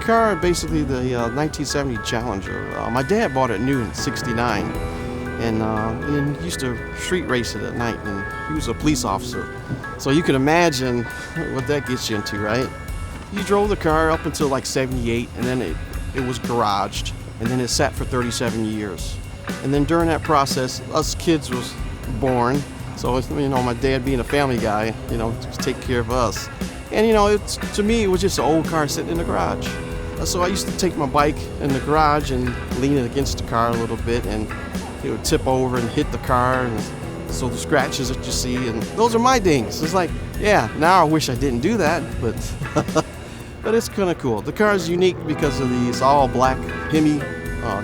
car, basically the 1970 Challenger. My dad bought it new in '69, and he used to street race it at night, and he was a police officer. So you can imagine what that gets you into, right? You drove the car up until like '78, and then it was garaged, and then it sat for 37 years. And then during that process, us kids was born. So, my dad being a family guy, to take care of us. And, to me, it was just an old car sitting in the garage. So I used to take my bike in the garage and lean it against the car a little bit, and it would tip over and hit the car. And so the scratches that you see, and those are my dings. It's like, yeah, now I wish I didn't do that, but but it's kind of cool. The car is unique because of the all black Hemi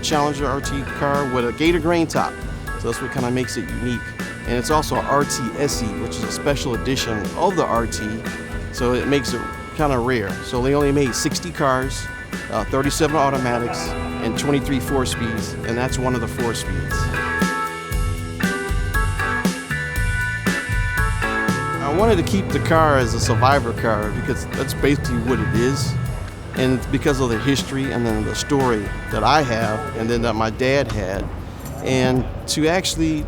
Challenger RT car with a gator grain top. So that's what kind of makes it unique. And it's also an RT SE, which is a special edition of the RT, so it makes it kind of rare. So they only made 60 cars, 37 automatics, and 23 4-speeds, and that's one of the 4-speeds. I wanted to keep the car as a survivor car because that's basically what it is, and it's because of the history and then the story that I have and then that my dad had. And to actually,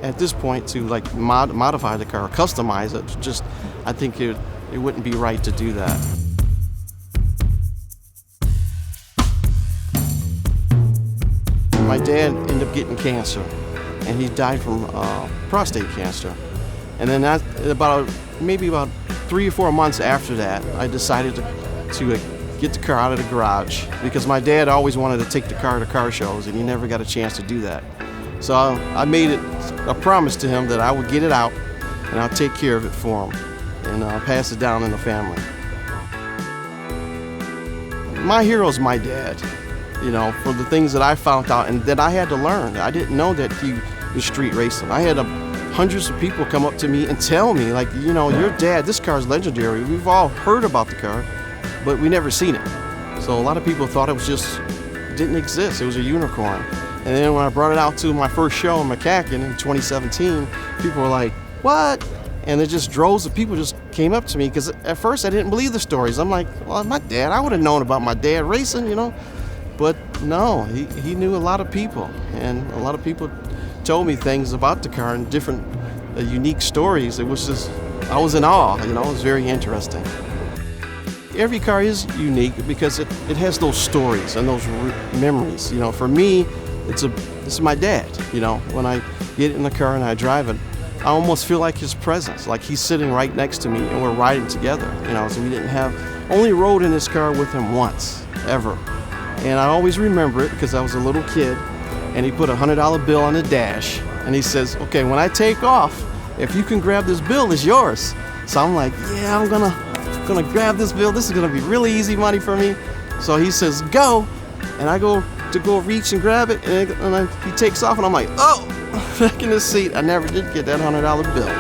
at this point, to like modify the car, customize it, I think it wouldn't be right to do that. My dad ended up getting cancer, and he died from prostate cancer. And then maybe about 3 or 4 months after that, I decided to get the car out of the garage because my dad always wanted to take the car to car shows, and he never got a chance to do that. So I made it a promise to him that I would get it out and I'll take care of it for him and pass it down in the family. My hero is my dad, for the things that I found out and that I had to learn. I didn't know that he was street racing. I had hundreds of people come up to me and tell me, like, your dad, this car is legendary. We've all heard about the car, but we never seen it. So a lot of people thought it didn't exist. It was a unicorn. And then when I brought it out to my first show in McCacken in 2017, people were like, what? And it just droves of people just came up to me because at first I didn't believe the stories. I'm like, well, my dad, I would have known about my dad racing, But no, he knew a lot of people, and a lot of people told me things about the car and different unique stories. It was just, I was in awe, it was very interesting. Every car is unique because it has those stories and those memories. For me, it's my dad. When I get in the car and I drive it, I almost feel like his presence, like he's sitting right next to me and we're riding together. So we only rode in this car with him once, ever. And I always remember it because I was a little kid, and he put a $100 bill on the dash, and he says, okay, when I take off, if you can grab this bill, it's yours. So I'm like, yeah, I'm gonna grab this bill. This is gonna be really easy money for me. So he says, go, and I go reach and grab it, and he takes off, and I'm like, oh, back in the seat. I never did get that $100 bill.